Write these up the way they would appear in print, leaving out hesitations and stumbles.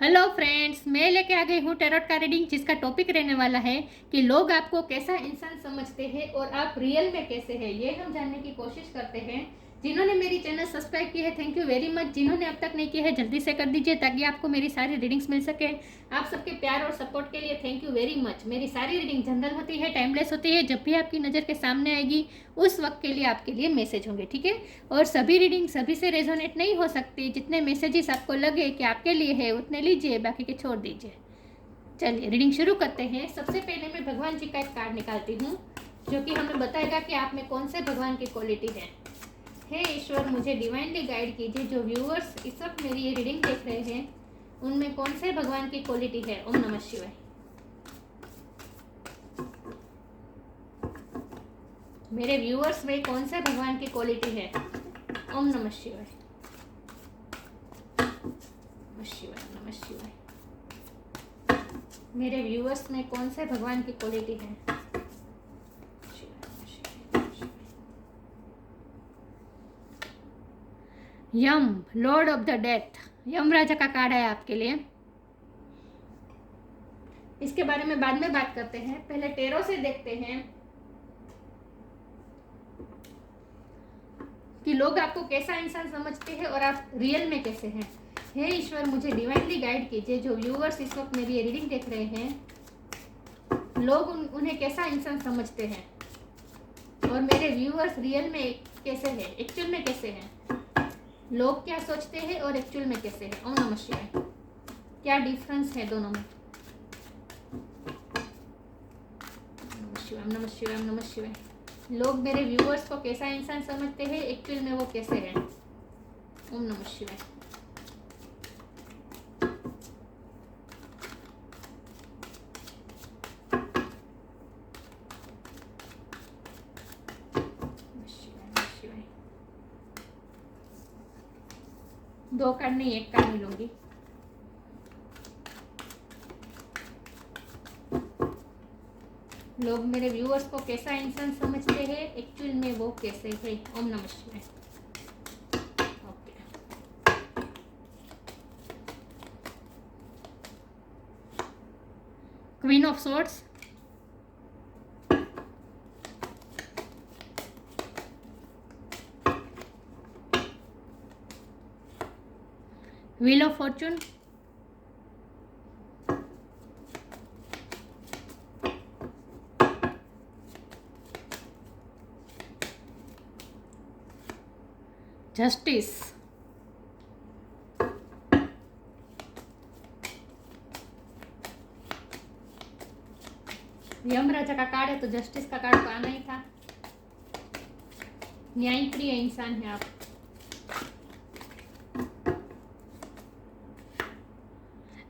Hello friends, मैं लेके आ गई हूँ टैरोट का रीडिंग, जिसका टॉपिक रहने वाला है कि लोग आपको कैसा इंसान समझते हैं और आप रियल में कैसे हैं। ये हम जानने की कोशिश करते हैं। जिन्होंने मेरी चैनल सब्सक्राइब की है, थैंक यू वेरी मच। जिन्होंने अब तक नहीं की है, जल्दी से कर दीजिए ताकि आपको मेरी सारी रीडिंग्स मिल सके। आप सबके प्यार और सपोर्ट के लिए थैंक यू वेरी मच। मेरी सारी रीडिंग जनरल होती है, टाइमलेस होती है। जब भी आपकी नज़र के सामने आएगी उस वक्त के लिए आपके लिए मैसेज होंगे, ठीक है। और सभी रीडिंग सभी से रेजोनेट नहीं हो सकती। जितने मैसेजेस आपको लगे कि आपके लिए है उतने लीजिए, बाकी के छोड़ दीजिए। चलिए रीडिंग शुरू करते हैं। सबसे पहले मैं भगवान जी का एक कार्ड निकालती हूँ, जो कि हमें बताएगा कि आप में कौन से भगवान की क्वालिटी है। हे ईश्वर, मुझे डिवाइनली गाइड कीजिए। जो व्यूअर्स इस वक्त मेरी ये रीडिंग देख रहे हैं उनमें कौन से भगवान की क्वालिटी है। ओम नमः शिवाय। मेरे व्यूअर्स में कौन से भगवान की क्वालिटी है। ओम नमः शिवाय, नमः शिवाय, नमः शिवाय। मेरे व्यूअर्स में कौन से भगवान की क्वालिटी है। यम, लॉर्ड ऑफ द डेथ, यम राजा का कार्ड है आपके लिए। इसके बारे में बाद में बात करते हैं, पहले टेरो से देखते हैं कि लोग आपको कैसा इंसान समझते हैं और आप रियल में कैसे हैं। हे ईश्वर, मुझे डिवाइनली गाइड कीजिए। जो व्यूअर्स इस वक्त मेरी ये रीडिंग देख रहे हैं, लोग उन्हें कैसा इंसान समझते हैं और मेरे व्यूअर्स रियल में कैसे हैं, एक्चुअल में कैसे हैं। लोग क्या सोचते हैं और एक्चुअल में कैसे हैं। ओम नमः शिवाय। क्या डिफरेंस है दोनों में। नमः शिवाय, नमः शिवाय, नमः शिवाय। लोग मेरे व्यूअर्स को कैसा इंसान समझते हैं, एक्चुअल में वो कैसे हैं। ओम नमः शिवाय। दो कार्ड नहीं, एक कार्ड मिलूंगी। लोग मेरे व्यूअर्स को कैसा इंसान समझते हैं, एक्चुअल में वो कैसे है। ओम नमः शिवाय। Okay, queen of swords, wheel of fortune, justice, Yama Raja का कार्ड है तो जस्टिस का कार्ड तो आना ही था। न्यायप्रिय इंसान है आप।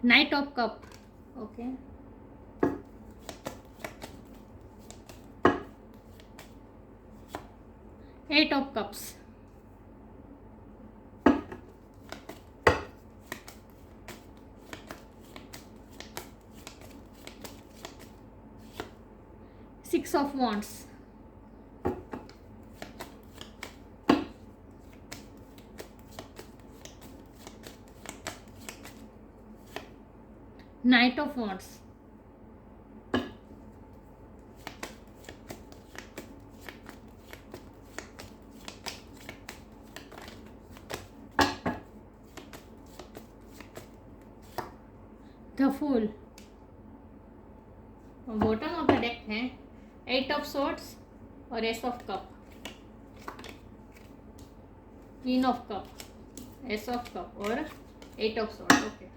Knight of cup, okay. Eight of cups, six of wands, knight of wands, the fool. Bottom of the deck है एट ऑफ सोर्ड्स और ace of cup, queen of cup, ace of cup और eight of swords. Okay,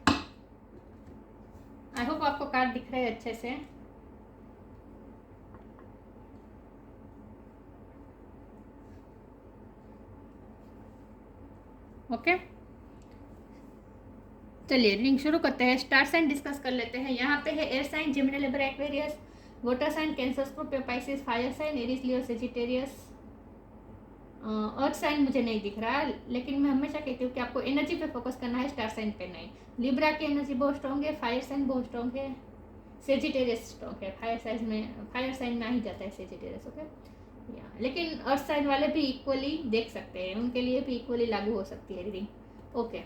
I hope आपको card दिख रहे हैं अच्छे से। Okay, चलिए रीडिंग शुरू करते हैं। स्टार साइन डिस्कस कर लेते हैं। यहाँ पे है air sign Gemini Libra Aquarius, water sign Cancer Scorpio Pisces, fire sign Aries Leo Sagittarius. Earth sign मुझे नहीं दिख रहा है, लेकिन मैं हमेशा कहती हूँ कि आपको एनर्जी पे फोकस करना है, स्टार साइन पे नहीं। लिब्रा की एनर्जी बहुत स्ट्रॉन्ग है, फायर साइन बहुत स्ट्रॉन्ग है, सेजिटेरियस स्ट्रॉन्ग है। फायर साइन में ही जाता है सेजिटेरियस। ओके, या लेकिन अर्थ साइन वाले भी इक्वली देख सकते हैं, उनके लिए भी इक्वली लागू हो सकती है रीडिंग। ओके,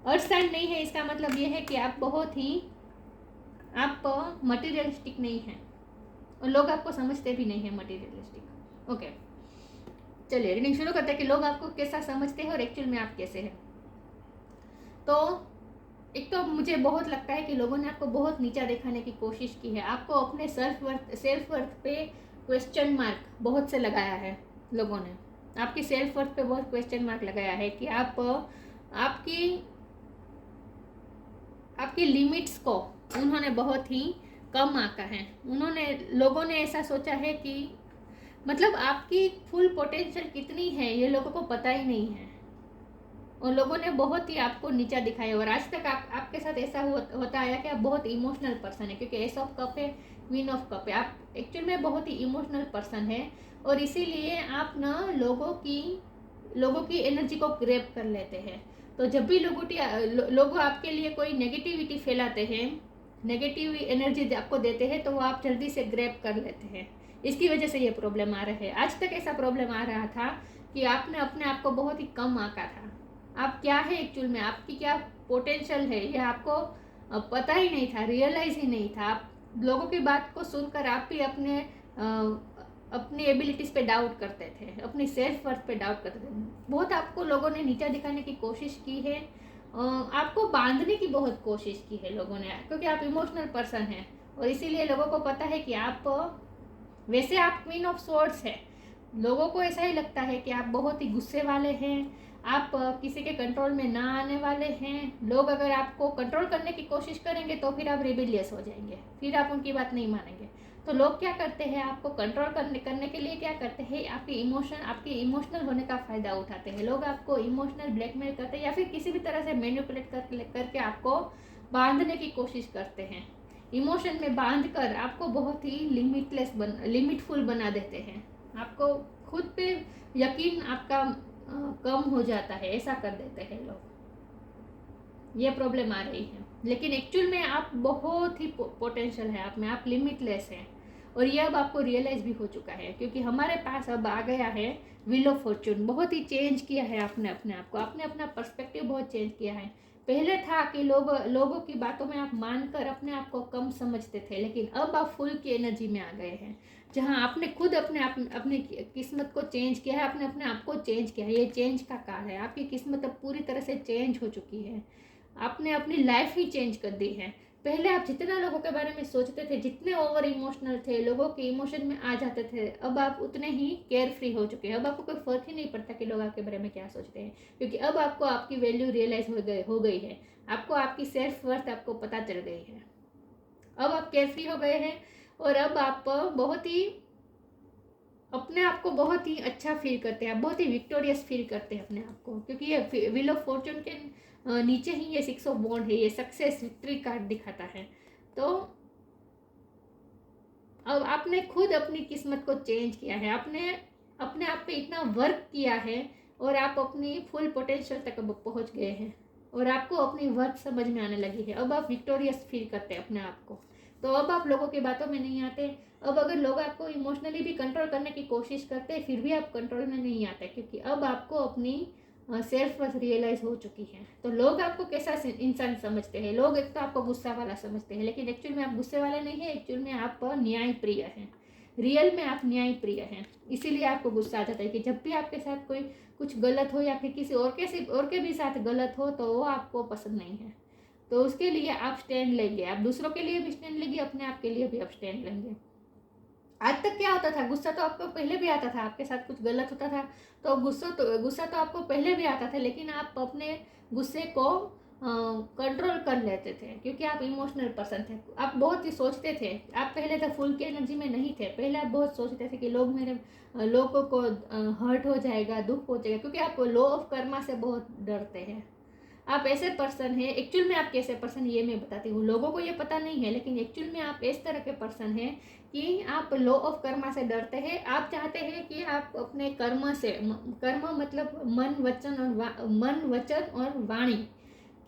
अर्थ साइन नहीं है, इसका मतलब ये है कि आप बहुत ही मटेरियलिस्टिक नहीं हैं और लोग आपको समझते भी नहीं है मटेरियलिस्टिक। ओके, चलिए रीडिंग शुरू करते हैं कि लोग आपको कैसा समझते हैं और एक्चुअल में आप कैसे हैं। तो एक तो मुझे बहुत लगता है कि लोगों ने आपको बहुत नीचा दिखाने की कोशिश की है, आपको अपने सेल्फ वर्थ पे क्वेश्चन मार्क बहुत से लगाया है लोगों ने, आपकी सेल्फ वर्थ पे बहुत क्वेश्चन मार्क लगाया है कि आपकी लिमिट्स को उन्होंने बहुत ही कम आंका है। लोगों ने ऐसा सोचा है कि मतलब आपकी फुल पोटेंशियल कितनी है ये लोगों को पता ही नहीं है और लोगों ने बहुत ही आपको नीचा दिखाया। और आज तक आपके साथ ऐसा होता आया कि आप बहुत इमोशनल पर्सन है, क्योंकि एस ऑफ कप है, क्वीन ऑफ कप है, आप एक्चुअल में बहुत ही इमोशनल पर्सन है और इसीलिए आप ना लोगों की एनर्जी को ग्रैब कर लेते हैं। तो जब भी लोग आपके लिए कोई नेगेटिविटी फैलाते हैं, नेगेटिव एनर्जी आपको देते हैं, तो वो आप जल्दी से ग्रैब कर लेते हैं। इसकी वजह से ये प्रॉब्लम आ रहा है। आज तक ऐसा प्रॉब्लम आ रहा था कि आपने अपने आप को बहुत ही कम आंका था। आप क्या है एक्चुअल में, आपकी क्या पोटेंशियल है ये आपको पता ही नहीं था, रियलाइज ही नहीं था। आप लोगों की बात को सुनकर आप भी अपनी एबिलिटीज़ पे डाउट करते थे, अपनी सेल्फ वर्थ पे डाउट करते थे। बहुत आपको लोगों ने नीचा दिखाने की कोशिश की है, आपको बांधने की बहुत कोशिश की है लोगों ने, क्योंकि आप इमोशनल पर्सन हैं और इसीलिए लोगों को पता है कि वैसे आप क्वीन ऑफ स्वॉर्ड्स है। लोगों को ऐसा ही लगता है कि आप बहुत ही गुस्से वाले हैं, आप किसी के कंट्रोल में ना आने वाले हैं। लोग अगर आपको कंट्रोल करने की कोशिश करेंगे तो फिर आप रिबेलियस हो जाएंगे, फिर आप उनकी बात नहीं मानेंगे। तो लोग क्या करते हैं, आपको कंट्रोल करने के लिए क्या करते हैं, आपके इमोशनल होने का फ़ायदा उठाते हैं। लोग आपको इमोशनल ब्लैकमेल करते हैं या फिर किसी भी तरह से मैनिपुलेट करके आपको बांधने की कोशिश करते हैं। इमोशन में बांध कर आपको बहुत ही लिमिटफुल बना देते हैं। आपको खुद पे यकीन आपका कम हो जाता है, ऐसा कर देते हैं लोग। ये प्रॉब्लम आ रही है, लेकिन एक्चुअल में आप बहुत ही पोटेंशियल है आप में, आप लिमिटलेस हैं और ये अब आपको रियलाइज भी हो चुका है, क्योंकि हमारे पास अब आ गया है व्हील ऑफ फॉर्चून। बहुत ही चेंज किया है आपने अपने आप को, आपने अपना पर्सपेक्टिव बहुत चेंज किया है। पहले था कि लोगों की बातों में आप मानकर अपने आप को कम समझते थे, लेकिन अब आप फुल की एनर्जी में आ गए हैं, जहां आपने खुद अपनी किस्मत को चेंज किया है, आपने अपने आप को चेंज किया है। ये चेंज का काल है, आपकी किस्मत अब पूरी तरह से चेंज हो चुकी है, आपने अपनी लाइफ ही चेंज कर दी है। पहले आप जितना लोगों के बारे में सोचते थे, जितने ओवर इमोशनल थे, लोगों के इमोशन में आ जाते थे, अब आप उतने ही केयर फ्री हो चुके हैं। अब आपको कोई फर्क ही नहीं पड़ता कि लोग आपके बारे में क्या सोचते हैं, क्योंकि अब आपको आपकी वैल्यू रियलाइज हो गई है, आपको आपकी सेल्फ वर्थ आपको पता चल गई है। अब आप केयर फ्री हो गए हैं और अब आप बहुत ही अपने आप को बहुत ही अच्छा फील करते हैं, आप बहुत ही विक्टोरियस फील करते हैं अपने आप को, क्योंकि ये व्हील ऑफ फॉर्चून के नीचे ही ये 6 ऑफ वॉन्ड है, ये सक्सेस विक्ट्री कार्ड दिखाता है। तो अब आपने खुद अपनी किस्मत को चेंज किया है, आपने अपने आप पे इतना वर्क किया है और आप अपनी फुल पोटेंशियल तक अब पहुंच गए हैं और आपको अपनी वर्थ समझ में आने लगी है। अब आप विक्टोरियस फील करते हैं अपने आप को, तो अब आप लोगों की बातों में नहीं आते। अब अगर लोग आपको इमोशनली भी कंट्रोल करने की कोशिश करते हैं, फिर भी आप कंट्रोल में नहीं आते, क्योंकि अब आपको अपनी सेल्फ वर्थ रियलाइज हो चुकी है। तो लोग आपको कैसा इंसान समझते हैं, लोग एक तो आपको गुस्सा वाला समझते हैं, लेकिन एक्चुअल में आप गुस्से वाले नहीं है, एक्चुअल में आप न्याय प्रिय हैं, रियल में आप न्याय प्रिय हैं। इसीलिए आपको गुस्सा आ जाता है कि जब भी आपके साथ कोई कुछ गलत हो या फिर किसी और के भी साथ गलत हो तो वो आपको पसंद नहीं है, तो उसके लिए आप स्टैंड लेंगे, आप दूसरों के लिए भी स्टैंड लेंगे, अपने आप के लिए भी आप स्टैंड लेंगे। आज तक क्या होता था, गुस्सा तो आपको पहले भी आता था, आपके साथ कुछ गलत होता था तो गुस्सा तो आपको पहले भी आता था, लेकिन आप अपने गुस्से को कंट्रोल कर लेते थे, क्योंकि आप इमोशनल पर्सन थे। आप बहुत ही सोचते थे, आप पहले तो फुल की एनर्जी में नहीं थे, पहले आप बहुत सोचते थे कि लोगों को हर्ट हो जाएगा, दुख हो जाएगा, क्योंकि आप लॉ ऑफ कर्मा से बहुत डरते हैं। आप ऐसे पर्सन हैं, एक्चुअल में आप कैसे पर्सन ये मैं बताती हूँ, लोगों को ये पता नहीं है, लेकिन एक्चुअल में आप इस तरह के पर्सन हैं कि आप लॉ ऑफ कर्मा से डरते हैं। आप चाहते हैं कि आप अपने कर्म मतलब मन वचन और वाणी,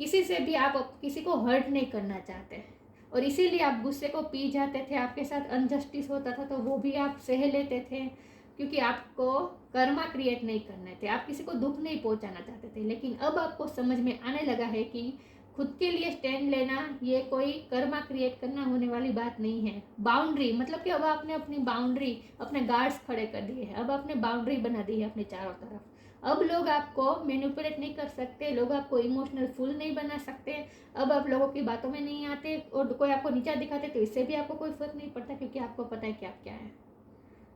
किसी से भी आप किसी को हर्ट नहीं करना चाहते, और इसीलिए आप गुस्से को पी जाते थे। आपके साथ अनजस्टिस होता था तो वो भी आप सह लेते थे, क्योंकि आपको कर्मा क्रिएट नहीं करने थे, आप किसी को दुख नहीं पहुंचाना चाहते थे। लेकिन अब आपको समझ में आने लगा है कि खुद के लिए स्टैंड लेना ये कोई कर्मा क्रिएट करना होने वाली बात नहीं है। बाउंड्री मतलब कि अब आपने अपनी बाउंड्री, अपने गार्ड्स खड़े कर दिए हैं, अब आपने बाउंड्री बना दी है अपने चारों तरफ। अब लोग आपको मैनिपुलेट नहीं कर सकते, लोग आपको इमोशनल फुल नहीं बना सकते। अब आप लोगों की बातों में नहीं आते, और कोई आपको नीचा दिखाते तो इससे भी आपको कोई फर्क नहीं पड़ता, क्योंकि आपको पता है कि आप क्या है।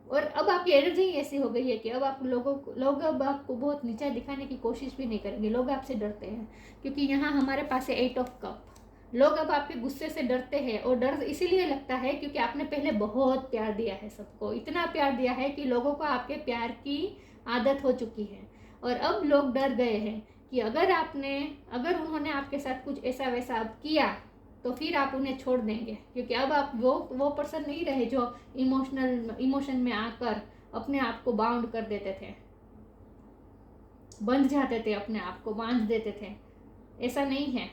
और अब आपकी एनर्जी ऐसी हो गई है कि अब आप लोग अब आपको बहुत नीचा दिखाने की कोशिश भी नहीं करेंगे। लोग आपसे डरते हैं, क्योंकि यहाँ हमारे पास है 8 ऑफ कप। लोग अब आपके गुस्से से डरते हैं, और डर इसीलिए लगता है क्योंकि आपने पहले बहुत प्यार दिया है सबको, इतना प्यार दिया है कि लोगों को आपके प्यार की आदत हो चुकी है। और अब लोग डर गए हैं कि अगर उन्होंने आपके साथ कुछ ऐसा वैसा अब किया तो फिर आप उन्हें छोड़ देंगे, क्योंकि अब आप वो पर्सन नहीं रहे जो इमोशन में आकर अपने आप को बाउंड कर देते थे, बंध जाते थे, अपने आप को बांध देते थे। ऐसा नहीं है।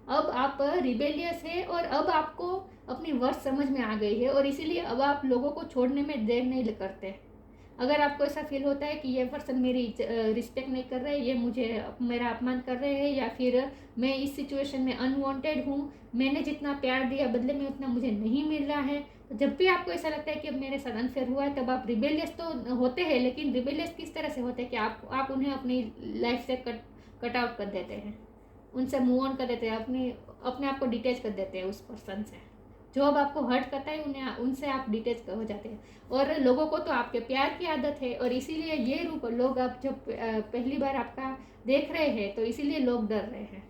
अब आप रिबेलियस है, और अब आपको अपनी वर्थ समझ में आ गई है, और इसीलिए अब आप लोगों को छोड़ने में देर नहीं करते। अगर आपको ऐसा फील होता है कि ये पर्सन मेरी रिस्पेक्ट नहीं कर रहे, ये मुझे मेरा अपमान कर रहे हैं, या फिर मैं इस सिचुएशन में अनवांटेड हूँ, मैंने जितना प्यार दिया बदले में उतना मुझे नहीं मिल रहा है, तो जब भी आपको ऐसा लगता है कि अब मेरे साथ अनफेयर हुआ है, तब आप रिबेलियस तो होते हैं। लेकिन रिबेलियस किस तरह से होते हैं कि आप उन्हें अपनी लाइफ से कट आउट कर देते हैं, उनसे मूव ऑन कर देते हैं, अपने आप को डिटेच कर देते हैं उस पर्सन से। जो अब आपको हर्ट करता है उनसे आप डिटेच हो जाते हैं। और लोगों को तो आपके प्यार की आदत है, और इसीलिए ये रूप लोग आप जब पहली बार आपका देख रहे हैं तो इसीलिए लोग डर रहे हैं।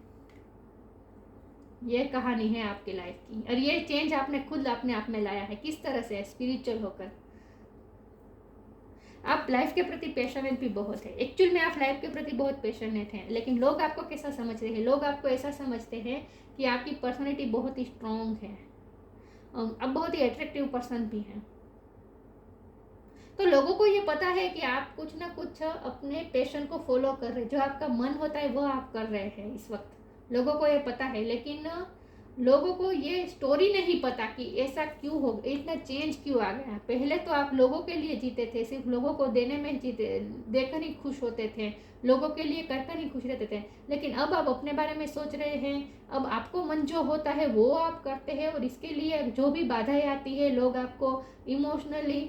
ये कहानी है आपकी लाइफ की, और ये चेंज आपने खुद अपने आप में लाया है। किस तरह से? स्पिरिचुअल होकर। आप लाइफ के प्रति पैशनेट भी बहुत है। एक्चुअल में आप लाइफ के प्रति बहुत पैशनेट हैं, लेकिन लोग आपको कैसा समझ रहे हैं? लोग आपको ऐसा समझते हैं कि आपकी पर्सनैलिटी बहुत ही स्ट्रॉन्ग है, अब बहुत ही अट्रैक्टिव पर्सन भी हैं। तो लोगों को ये पता है कि आप कुछ ना कुछ अपने पैशन को फॉलो कर रहे हैं, जो आपका मन होता है वो आप कर रहे हैं इस वक्त। लोगों को ये पता है, लेकिन लोगों को ये स्टोरी नहीं पता कि ऐसा क्यों हो, इतना चेंज क्यों आ गया। पहले तो आप लोगों के लिए जीते थे, सिर्फ लोगों को देने में जीते, देकर ही खुश होते थे, लोगों के लिए कर ही खुश रहते थे। लेकिन अब आप अपने बारे में सोच रहे हैं, अब आपको मन जो होता है वो आप करते हैं, और इसके लिए जो भी बाधाएं आती है, लोग आपको इमोशनली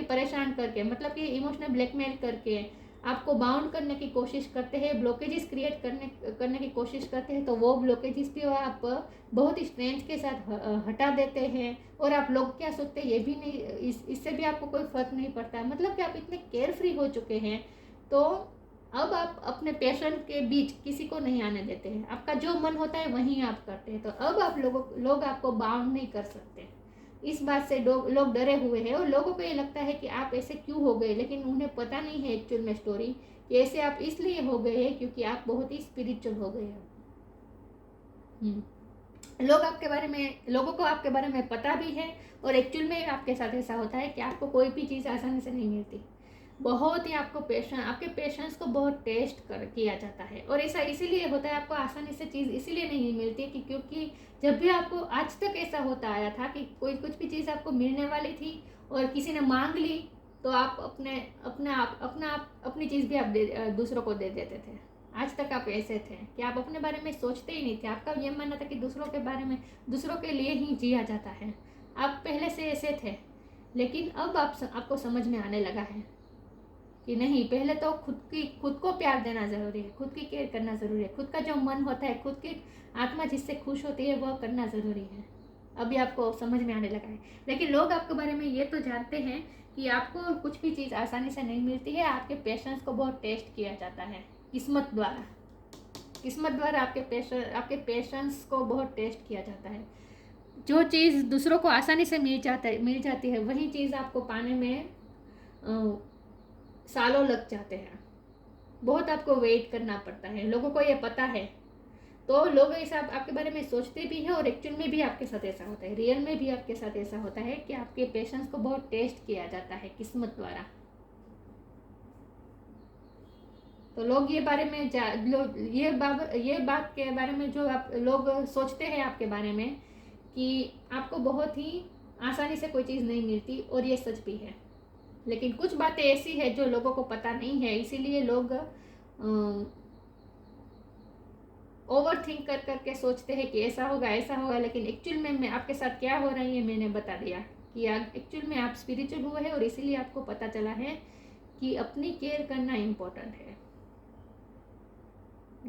परेशान करके, मतलब कि इमोशनल ब्लैकमेल करके आपको बाउंड करने की कोशिश करते हैं, ब्लॉकेजेस क्रिएट करने की कोशिश करते हैं, तो वो ब्लॉकेजेस भी आप बहुत ही स्ट्रेंथ के साथ हटा देते हैं। और आप लोग क्या सोचते हैं ये भी नहीं, इससे भी आपको कोई फर्क नहीं पड़ता है। मतलब कि आप इतने केयर फ्री हो चुके हैं, तो अब आप अपने पैशन के बीच किसी को नहीं आने देते हैं। आपका जो मन होता है वहीं आप करते हैं। तो अब आप लोग आपको बाउंड नहीं कर सकते। इस बात से लोग डरे हुए हैं, और लोगों को ये लगता है कि आप ऐसे क्यों हो गए, लेकिन उन्हें पता नहीं है एक्चुअल में स्टोरी कि ऐसे आप इसलिए हो गए हैं क्योंकि आप बहुत ही स्पिरिचुअल हो गए हैं। लोगों को आपके बारे में पता भी है, और एक्चुअल में आपके साथ ऐसा होता है कि आपको कोई भी चीज़ आसानी से नहीं मिलती। बहुत ही आपके पेशेंस को बहुत टेस्ट किया जाता है, और ऐसा इसीलिए होता है, आपको आसानी से चीज़ इसीलिए नहीं मिलती कि क्योंकि जब भी आपको आज तक ऐसा होता आया था कि कुछ भी चीज़ आपको मिलने वाली थी और किसी ने मांग ली, तो आप अपनी चीज़ भी आप दूसरों को दे देते थे। आज तक आप ऐसे थे कि आप अपने बारे में सोचते ही नहीं थे। आपका ये मानना था कि दूसरों के लिए ही जिया जाता है। आप पहले से ऐसे थे, लेकिन अब आपको समझ में आने लगा है कि नहीं, पहले तो खुद को प्यार देना ज़रूरी है, खुद की केयर करना ज़रूरी है, खुद का जो मन होता है, खुद की आत्मा जिससे खुश होती है वह करना ज़रूरी है। अभी आपको समझ में आने लगा है। लेकिन लोग आपके बारे में ये तो जानते हैं कि आपको कुछ भी चीज़ आसानी से नहीं मिलती है। आपके पेशेंस को बहुत टेस्ट किया जाता है किस्मत द्वारा आपके पेशेंस को बहुत टेस्ट किया जाता है। जो चीज़ दूसरों को आसानी से मिल जाती है, वही चीज़ आपको पाने में सालों लग जाते हैं। बहुत आपको वेट करना पड़ता है। लोगों को ये पता है, तो लोग ऐसा आपके बारे में सोचते भी हैं, और एक्चुअल में भी आपके साथ ऐसा होता है, रियल में भी आपके साथ ऐसा होता है कि आपके पेशेंस को बहुत टेस्ट किया जाता है किस्मत द्वारा। तो लोग ये बात के बारे में जो आप लोग सोचते हैं आपके बारे में कि आपको बहुत ही आसानी से कोई चीज़ नहीं मिलती, और ये सच भी है। लेकिन कुछ बातें ऐसी है जो लोगों को पता नहीं है, इसीलिए लोग ओवर थिंक कर करके सोचते हैं कि ऐसा होगा, लेकिन एक्चुअल में मैं आपके साथ क्या हो रही है मैंने बता दिया कि एक्चुअल में आप स्पिरिचुअल हुए हैं और इसीलिए आपको पता चला है कि अपनी केयर करना इम्पोर्टेंट है।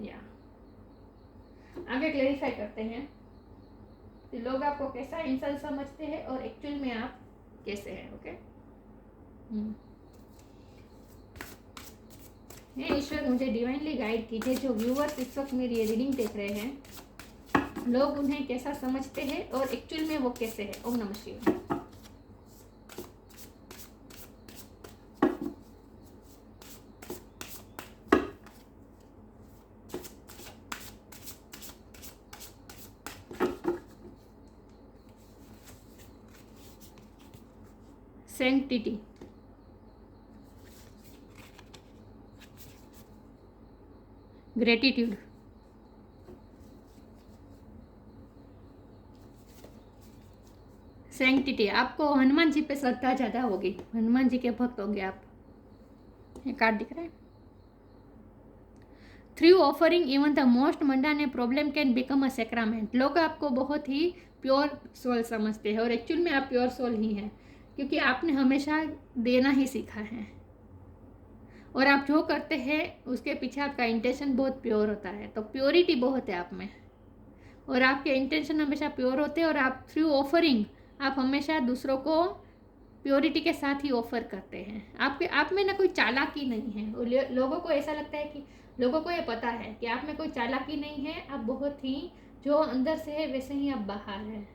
या आगे क्लेरिफाई करते हैं कि लोग आपको कैसा इंसान समझते हैं और एक्चुअल में आप कैसे हैं। ओके, हे ईश्वर मुझे डिवाइनली गाइड कीजिए, जो व्यूअर्स इस वक्त मेरी ये रीडिंग देख रहे हैं लोग उन्हें कैसा समझते हैं और एक्चुअल में वो कैसे है। ओम नमः शिवाय। Sanctity, gratitude, sanctity. आपको हनुमान जी पे श्रद्धा ज़्यादा होगी, हनुमान जी के भक्त होंगे आप। ये कार्ड दिख रहा है। Through offering even the most mundane problem can become a sacrament. लोग आपको बहुत ही प्योर सोल समझते हैं और एक्चुअल में आप प्योर सोल ही हैं, क्योंकि आपने हमेशा देना ही सीखा है और आप जो करते हैं उसके पीछे आपका इंटेंशन बहुत प्योर होता है। तो प्योरिटी बहुत है आप में और आपके इंटेंशन हमेशा प्योर होते हैं और आप थ्रू ऑफरिंग आप हमेशा दूसरों को प्योरिटी के साथ ही ऑफर करते हैं। आप में ना कोई चालाकी नहीं है और लोगों को ऐसा लगता है कि लोगों को ये पता है कि आप में कोई चालाकी नहीं है, आप बहुत ही जो अंदर से है वैसे ही आप बाहर है।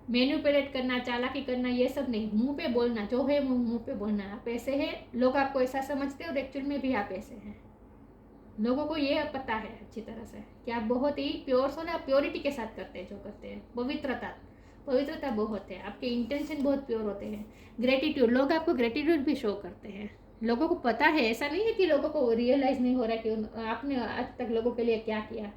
मैनिपुलेट करना, चालाकी करना, ये सब नहीं, मुंह पे बोलना, जो है वो मुंह पे बोलना। आप ऐसे हैं, लोग आपको ऐसा समझते हैं और एक्चुअल में भी आप ऐसे हैं। लोगों को ये पता है अच्छी तरह से कि आप बहुत ही प्योर सोल, आप प्योरिटी के साथ करते हैं जो करते हैं। पवित्रता बहुत है, आपके इंटेंशन बहुत प्योर होते हैं। ग्रेटिट्यूड, लोग आपको ग्रेटिट्यूड भी शो करते हैं। लोगों को पता है, ऐसा नहीं है कि लोगों को रियलाइज नहीं हो रहा है कि आपने आज तक लोगों के लिए क्या किया।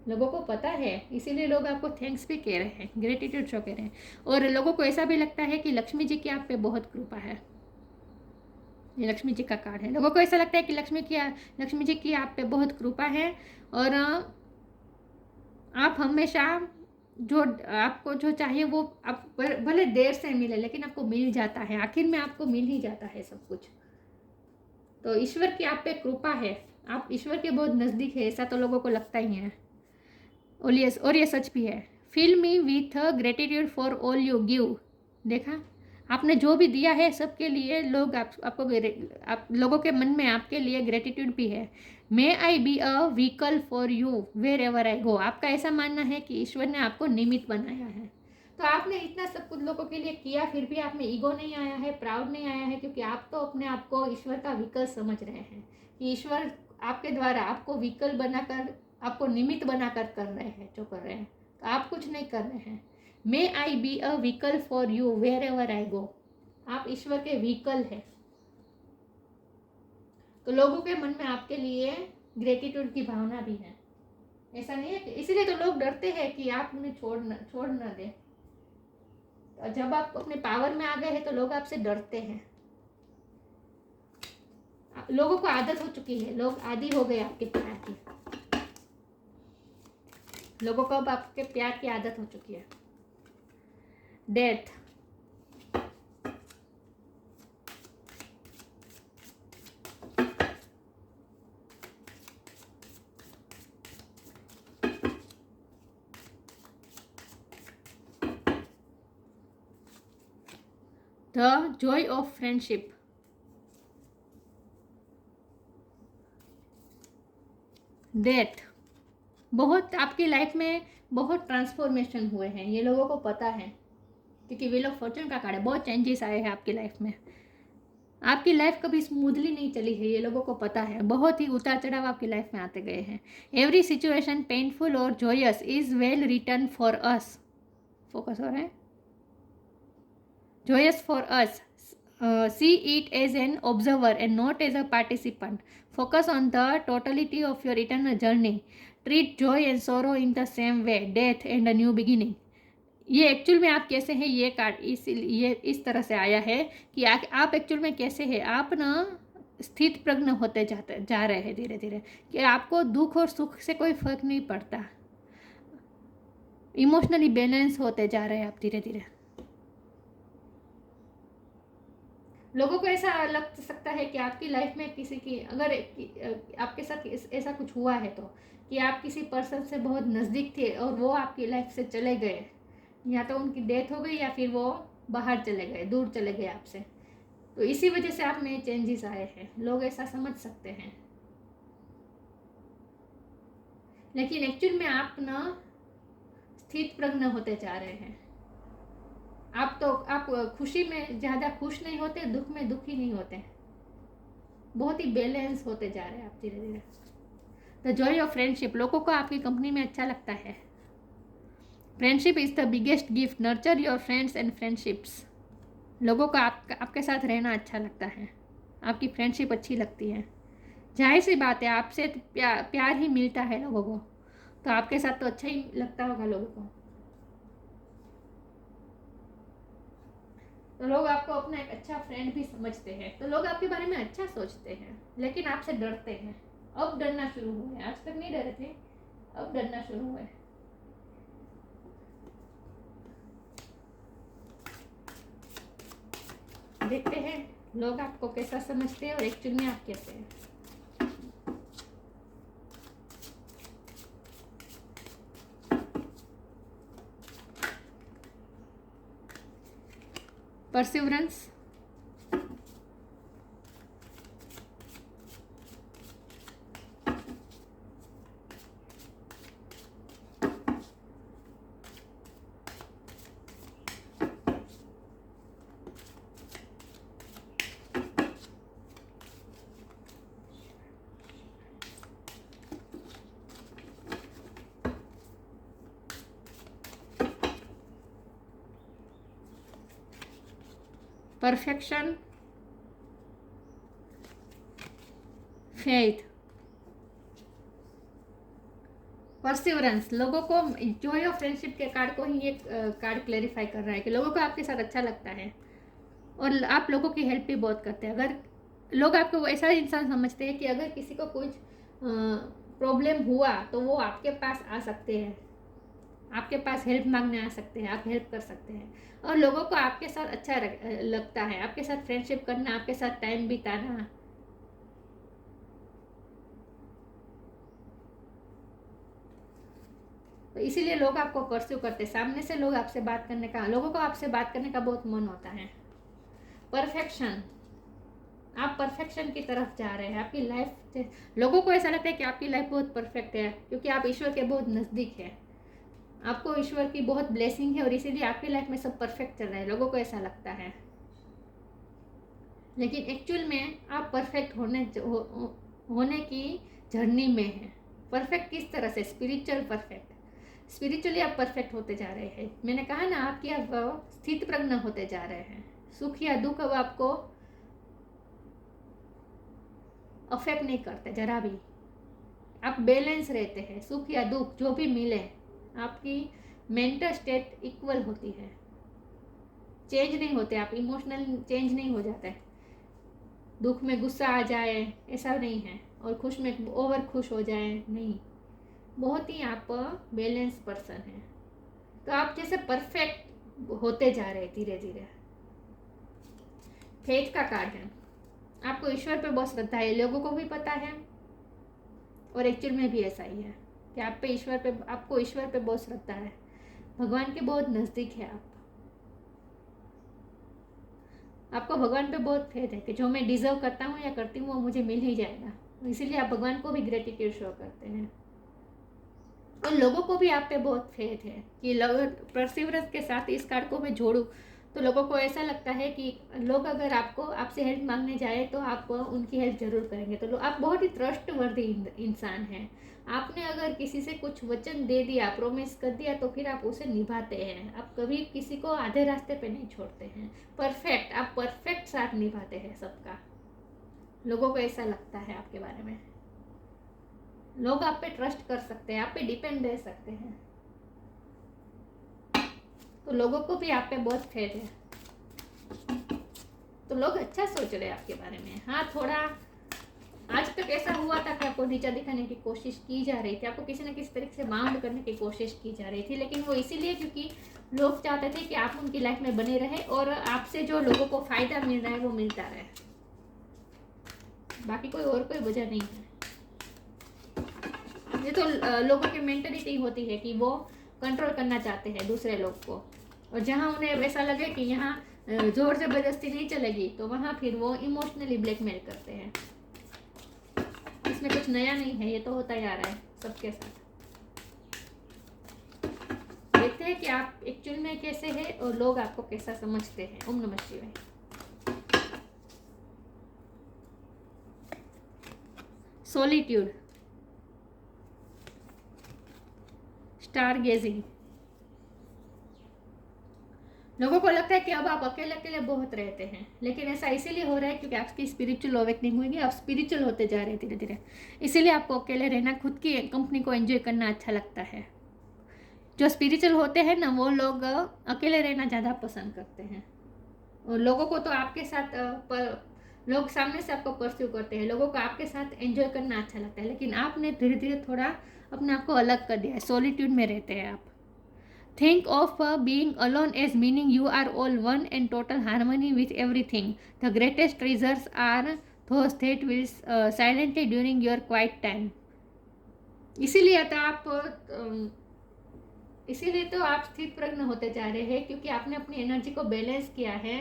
लोगों को पता है, इसीलिए लोग आपको थैंक्स भी कह रहे हैं, ग्रेटिट्यूड शो कह रहे हैं। और लोगों को ऐसा भी लगता है कि लक्ष्मी जी की आप पे बहुत कृपा है। ये लक्ष्मी जी का कार्ड है। लोगों को ऐसा लगता है कि लक्ष्मी जी की आप पे बहुत कृपा है और आप हमेशा जो आपको जो चाहिए वो आप भले देर से मिले लेकिन आपको मिल जाता है, आखिर में आपको मिल ही जाता है सब कुछ। तो ईश्वर की आप पे कृपा है, आप ईश्वर के बहुत नज़दीक है, ऐसा तो लोगों को लगता ही है। और ये सच भी है। Feel me with gratitude for all you give. देखा, आपने जो भी दिया है सबके लिए लोग आप लोगों के मन में आपके लिए ग्रेटिट्यूड भी है। May I be a vehicle for you wherever I go. आपका ऐसा मानना है कि ईश्वर ने आपको निमित्त बनाया है। तो आपने इतना सब कुछ लोगों के लिए किया, फिर भी आप में ईगो नहीं आया है, प्राउड नहीं आया है, क्योंकि आप तो अपने आप को ईश्वर का व्हीकल समझ रहे हैं कि ईश्वर आपके द्वारा आपको व्हीकल बनाकर, आपको निमित्त बनाकर कर रहे हैं जो कर रहे हैं। तो आप कुछ नहीं कर रहे हैं। May I be a vehicle for you wherever I go. आप ईश्वर के व्हीकल है। तो लोगों के मन में आपके लिए ग्रेटिट्यूड की भावना भी है। ऐसा नहीं है, इसीलिए तो लोग डरते हैं कि आप उन्हें छोड़ न दे। तो जब आप अपने पावर में आ गए हैं तो लोग आपसे डरते हैं। लोगों को आदत हो चुकी है, लोग आदी हो गए आपके प्यार की। लोगों को अब आपके प्यार की आदत हो चुकी है। Death, the Joy of friendship, death. बहुत आपकी लाइफ में बहुत ट्रांसफॉर्मेशन हुए हैं, ये लोगों को पता है, क्योंकि व्हील ऑफ फॉर्चून का कार्ड है। बहुत चेंजेस आए हैं आपकी लाइफ में। आपकी लाइफ कभी स्मूथली नहीं चली है, ये लोगों को पता है। बहुत ही उतार चढ़ाव आपकी लाइफ में आते गए हैं। एवरी सिचुएशन पेनफुल और joyous is well return for us. Focus हो रहा है। joyous for us. See it as an observer and not as a participant. Focus on the totality of your eternal journey. Treat joy and sorrow in the same way, death and a new beginning. ये actual में आप कैसे हैं, ये card ये इस तरह से आया है कि आप एक्चुअल में कैसे हैं। आप ना स्थित प्रज्ञ होते जा रहे हैं धीरे धीरे, कि आपको दुख और सुख से कोई फर्क नहीं पड़ता। इमोशनली बैलेंस होते जा रहे हैं आप धीरे धीरे। लोगों को ऐसा लग सकता है कि आपकी लाइफ में किसी की अगर आपके साथ ऐसा कुछ हुआ है तो, कि आप किसी पर्सन से बहुत नज़दीक थे और वो आपकी लाइफ से चले गए, या तो उनकी डेथ हो गई या फिर वो बाहर चले गए, दूर चले गए आपसे, तो इसी वजह से आप में चेंजेस आए हैं। लोग ऐसा समझ सकते हैं, लेकिन एक्चुअल में आप ना स्थित प्रज्ञ होते जा रहे हैं। आप खुशी में ज़्यादा खुश नहीं होते, दुख में दुखी नहीं होते, बहुत ही बैलेंस होते जा रहे हैं आप धीरे धीरे। द जॉय ऑफ फ्रेंडशिप, लोगों को आपकी कंपनी में अच्छा लगता है। Friendship is the biggest gift, nurture your friends and friendships. लोगों को आपके साथ रहना अच्छा लगता है, आपकी फ्रेंडशिप अच्छी लगती है। जाहिर सी बात है, आपसे तो प्यार ही मिलता है लोगों को, तो आपके साथ तो अच्छा ही लगता होगा लोगों को। तो लोग आपको अपना एक अच्छा फ्रेंड भी समझते हैं, तो लोग आपके बारे में अच्छा सोचते हैं, लेकिन आपसे डरते हैं। अब डरना शुरू हुए, आज तक नहीं डरे थे, अब डरना शुरू हुए। देखते हैं लोग आपको कैसा समझते हैं और एक्चुअल में आप कैसे हैं। Perseverance, perfection, faith, perseverance. लोगों को जॉय ऑफ फ्रेंडशिप के कार्ड को ही ये कार्ड क्लेरिफाई कर रहा है कि लोगों को आपके साथ अच्छा लगता है और आप लोगों की हेल्प भी बहुत करते हैं। अगर लोग आपको ऐसा इंसान समझते हैं कि अगर किसी को कुछ प्रॉब्लम हुआ तो वो आपके पास आ सकते हैं, आपके पास हेल्प मांगने आ सकते हैं, आप हेल्प कर सकते हैं। और लोगों को आपके साथ अच्छा लगता है, आपके साथ फ्रेंडशिप करना, आपके साथ टाइम बिताना। तो इसीलिए लोग आपको परस्यू करते हैं। सामने से लोग आपसे बात करने का, लोगों को आपसे बात करने का बहुत मन होता है। परफेक्शन, आप परफेक्शन की तरफ जा रहे हैं। आपकी लाइफ, लोगों को ऐसा लगता है कि आपकी लाइफ बहुत परफेक्ट है, क्योंकि आप ईश्वर के बहुत नज़दीक है, आपको ईश्वर की बहुत ब्लेसिंग है और इसीलिए आपकी लाइफ में सब परफेक्ट चल रहा है। लोगों को ऐसा लगता है, लेकिन एक्चुअल में आप परफेक्ट होने की जर्नी में हैं। परफेक्ट किस तरह से? स्पिरिचुअल परफेक्ट, स्पिरिचुअली आप परफेक्ट होते जा रहे हैं। मैंने कहा ना, आपकी आप स्थित प्रज्ञ होते जा रहे हैं। सुख या दुख अब आपको अफेक्ट नहीं करते जरा भी। आप बैलेंस रहते हैं, सुख या दुख जो भी मिले, आपकी मेंटल स्टेट इक्वल होती है, चेंज नहीं होते आप, इमोशनल चेंज नहीं हो जाता है। दुख में गुस्सा आ जाए ऐसा नहीं है, और खुश में ओवर खुश हो जाए नहीं। बहुत ही आप बैलेंस पर्सन हैं, तो आप जैसे परफेक्ट होते जा रहे हैं धीरे धीरे। फेथ का कार्ड है, आपको ईश्वर पे बहुत श्रद्धा है, लोगों को भी पता है, और एक्चुअल में भी ऐसा ही है कि आपको ईश्वर पे बहुत श्रद्धा है, भगवान के बहुत नज़दीक है आप। आपको भगवान पे बहुत फेथ है कि जो मैं डिजर्व करता हूँ या करती हूँ वो मुझे मिल ही जाएगा, इसीलिए आप भगवान को भी ग्रेटिट्यूड शो करते हैं। और लोगों को भी आप पे बहुत फेथ है कि परसिवरेंस के साथ इस कार्ड को मैं जोड़ूँ तो लोगों को ऐसा लगता है कि लोग अगर आपसे हेल्प मांगने जाए तो आप उनकी हेल्प जरूर करेंगे। तो आप बहुत ही ट्रस्टवर्दी इंसान हैं। आपने अगर किसी से कुछ वचन दे दिया, प्रोमिस कर दिया, तो फिर आप उसे निभाते हैं। आप कभी किसी को आधे रास्ते पे नहीं छोड़ते हैं। परफेक्ट, आप परफेक्ट साथ निभाते हैं सबका। लोगों को ऐसा लगता है आपके बारे में। लोग आप पे ट्रस्ट कर सकते हैं, आप पे डिपेंड रह सकते हैं। तो लोगों को भी आप पे बहुत फेथ है, तो लोग अच्छा सोच रहे हैं आपके बारे में। हाँ, थोड़ा आज तक ऐसा हुआ था कि आपको नीचा दिखाने की कोशिश की जा रही थी, आपको किसी न किसी तरीके से बाउंड करने की कोशिश की जा रही थी, लेकिन वो इसीलिए क्योंकि लोग चाहते थे कि आप उनकी लाइफ में बने रहे और आपसे जो लोगों को फायदा मिल रहा है वो मिलता रहे, बाकी कोई वजह नहीं है। ये तो लोगों की मेंटलिटी होती है कि वो कंट्रोल करना चाहते हैं दूसरे लोग को, और जहाँ उन्हें वैसा लगे कि यहाँ जोर जबरदस्ती नहीं चलेगी तो वहाँ फिर वो इमोशनली ब्लैकमेल करते हैं। इसमें कुछ नया नहीं है, ये तो होता ही आ रहा है सबके साथ। देखते हैं कि आप एक्चुअल में कैसे हैं और लोग आपको कैसा समझते हैं। ओम नमः शिवाय। Solitude, star gazing. लोगों को लगता है कि अब आप अकेले अकेले बहुत रहते हैं, लेकिन ऐसा इसीलिए हो रहा है क्योंकि आपकी स्पिरिचुअल अवेकनिंग हुई, आप स्पिरिचुअल होते जा रहे हैं धीरे धीरे, इसीलिए आपको अकेले रहना, खुद की कंपनी को एंजॉय करना अच्छा लगता है। जो स्पिरिचुअल होते हैं ना, वो लोग अकेले रहना ज़्यादा पसंद करते हैं, और लोगों को तो आपके साथ लोग सामने से आपको परस्यू करते हैं, लोगों को आपके साथ एंजॉय करना अच्छा लगता है, लेकिन आपने धीरे धीरे थोड़ा अपने आप को अलग कर दिया है, सॉलिट्यूड में रहते हैं आप। Think of being alone as meaning you are all one and total harmony with everything. The greatest treasures are those that will silently during your quiet time. इसीलिए तो आप स्थित प्रज्ञ होते जा रहे हैं, क्योंकि आपने अपनी एनर्जी को बैलेंस किया है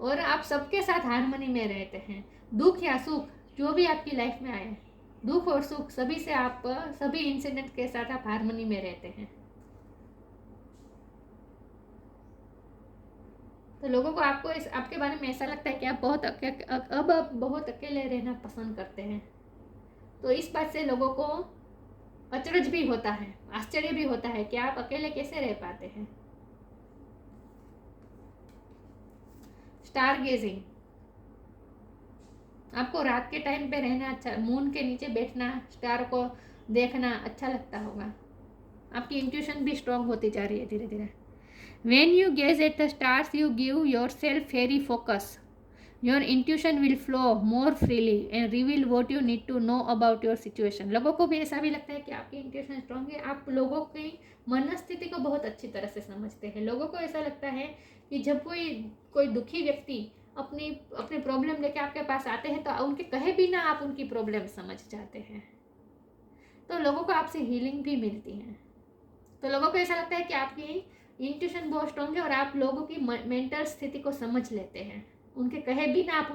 और आप सबके साथ हार्मनी में रहते हैं। दुख या सुख जो भी आपकी लाइफ में आए, दुख और सुख सभी से आप सभी इंसिडेंट के साथ आप हार्मनी में रहते हैं। तो लोगों को आपके बारे में ऐसा लगता है कि आप बहुत अकेले रहना पसंद करते हैं। तो इस बात से लोगों को अचरज भी होता है, आश्चर्य भी होता है कि आप अकेले कैसे रह पाते हैं। स्टार गेजिंग, आपको रात के टाइम पे रहना अच्छा, मून के नीचे बैठना, स्टार को देखना अच्छा लगता होगा। आपकी इंट्यूशन भी स्ट्रांग होती जा रही है धीरे धीरे। When you gaze at the stars, you give yourself fairy focus. Your intuition will flow more freely and reveal what you need to know about your situation. लोगों को भी ऐसा भी लगता है कि आपकी इंट्यूशन स्ट्रांग है, आप लोगों की मनस्थिति को बहुत अच्छी तरह से समझते हैं। लोगों को ऐसा लगता है कि जब कोई दुखी व्यक्ति अपनी प्रॉब्लम लेके आपके पास आते हैं तो उनके कहे बिना आप उनकी प्रॉब्लम समझ जाते हैं, तो लोगों को आपसे हीलिंग भी मिलती है। तो लोगों को ऐसा लगता है कि आपकी इंट्यूशन बहुत स्ट्रॉन्ग है और आप लोगों की मेंटल स्थिति को समझ लेते हैं, उनके कहे बिना आप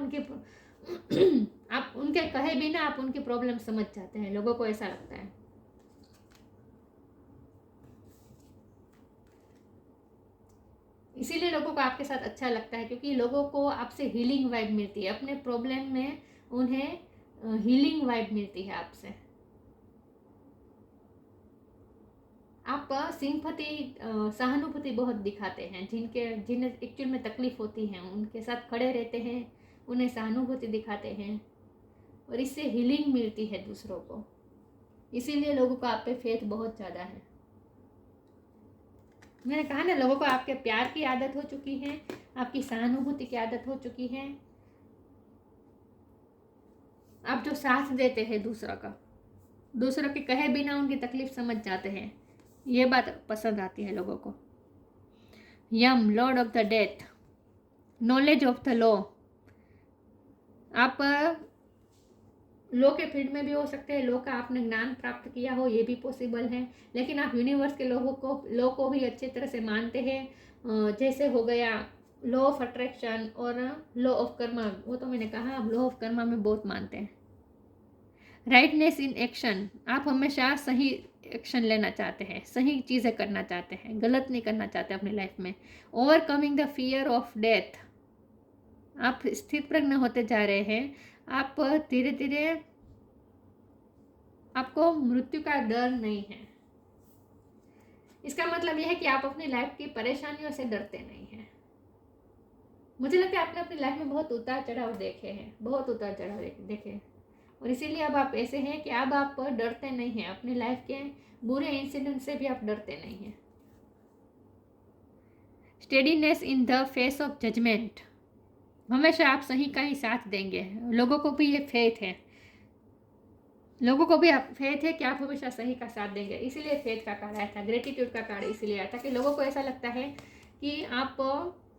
उनकी प्रॉब्लम समझ जाते हैं। लोगों को ऐसा लगता है। इसीलिए लोगों को आपके साथ अच्छा लगता है, क्योंकि लोगों को आपसे हीलिंग वाइब मिलती है, अपने प्रॉब्लम में उन्हें हीलिंग वाइब मिलती है आपसे। आप सिंपैथी सहानुभूति बहुत दिखाते हैं, जिन्हें एक्चुअल में तकलीफ होती है उनके साथ खड़े रहते हैं, उन्हें सहानुभूति दिखाते हैं और इससे हीलिंग मिलती है दूसरों को। इसीलिए लोगों को आप पे फेथ बहुत ज़्यादा है। मैंने कहा ना, लोगों को आपके प्यार की आदत हो चुकी है, आपकी सहानुभूति की आदत हो चुकी है। आप जो साथ देते हैं दूसरों के कहे बिना उनकी तकलीफ समझ जाते हैं, ये बात पसंद आती है लोगों को। Yama, lord of the death, knowledge of the law. आप लॉ के फील्ड में भी हो सकते हैं, लॉ का आपने ज्ञान प्राप्त किया हो, ये भी पॉसिबल है, लेकिन आप यूनिवर्स के लॉ को भी अच्छी तरह से मानते हैं। जैसे हो गया लॉ ऑफ अट्रैक्शन और लॉ ऑफ कर्मा, वो तो मैंने कहा आप लॉ ऑफ कर्मा में बहुत मानते हैं। राइटनेस इन एक्शन, आप हमेशा सही एक्शन लेना चाहते हैं, सही चीज़ें करना चाहते हैं, गलत नहीं करना चाहते अपनी लाइफ में। Overcoming the fear of death, आप स्थित प्रज्ञ होते जा रहे हैं। आप धीरे धीरे, आपको मृत्यु का डर नहीं है। इसका मतलब यह है कि आप अपनी लाइफ की परेशानियों से डरते नहीं हैं। मुझे लगता है आपने अपनी लाइफ में बहुत उतार चढ़ाव देखे हैं, बहुत उतार चढ़ाव देखे, और इसीलिए अब आप ऐसे हैं कि अब आप डरते नहीं हैं, अपनी लाइफ के बुरे इंसिडेंट से भी आप डरते नहीं हैं। Steadiness in the face of judgment, हमेशा आप सही का ही साथ देंगे। लोगों को भी ये फेथ है, लोगों को भी फेथ है कि आप हमेशा सही का साथ देंगे, इसीलिए फेथ का कार्ड आया था। ग्रेटिट्यूड का कार्ड इसीलिए आया था कि लोगों को ऐसा लगता है कि आप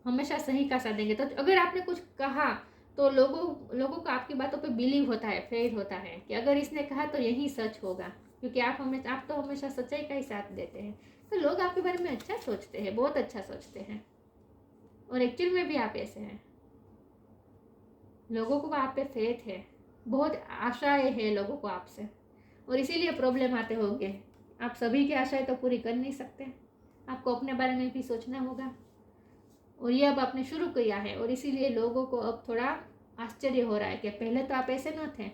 हमेशा सही का साथ देंगे। तो अगर आपने कुछ कहा तो लोगों को आपकी बातों पे बिलीव होता है, फेथ होता है कि अगर इसने कहा तो यही सच होगा, क्योंकि आप तो हमेशा सच्चाई का ही साथ देते हैं। तो लोग आपके बारे में अच्छा सोचते हैं, बहुत अच्छा सोचते हैं। और एक्चुअल में भी आप ऐसे हैं, लोगों को आप पे फेथ है, बहुत आशाएं हैं लोगों को आपसे, और इसीलिए प्रॉब्लम आते होंगे। आप सभी की आशाएं तो पूरी कर नहीं सकते, आपको अपने बारे में भी सोचना होगा। और ये अब आपने शुरू किया है, और इसीलिए लोगों को अब थोड़ा आश्चर्य हो रहा है कि पहले तो आप ऐसे न थे।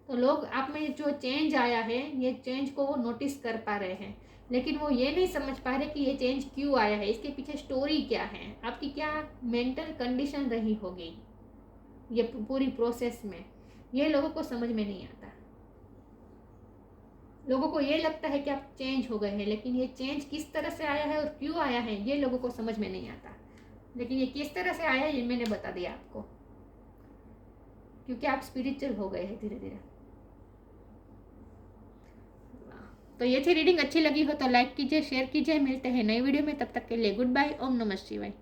तो लोग आप में जो चेंज आया है, ये चेंज को वो नोटिस कर पा रहे हैं, लेकिन वो ये नहीं समझ पा रहे कि ये चेंज क्यों आया है, इसके पीछे स्टोरी क्या है, आपकी क्या मेंटल कंडीशन रही होगी ये पूरी प्रोसेस में। ये लोगों को समझ में नहीं आता। लोगों को ये लगता है कि आप चेंज हो गए हैं, लेकिन ये चेंज किस तरह से आया है और क्यों आया है ये लोगों को समझ में नहीं आता। लेकिन ये किस तरह से आया है ये मैंने बता दिया आपको, क्योंकि आप स्पिरिचुअल हो गए हैं धीरे धीरे। तो ये थी रीडिंग, अच्छी लगी हो तो लाइक कीजिए, शेयर कीजिए। मिलते हैं नई वीडियो में, तब तक के लिए गुड बाय। ओम नमः शिवाय।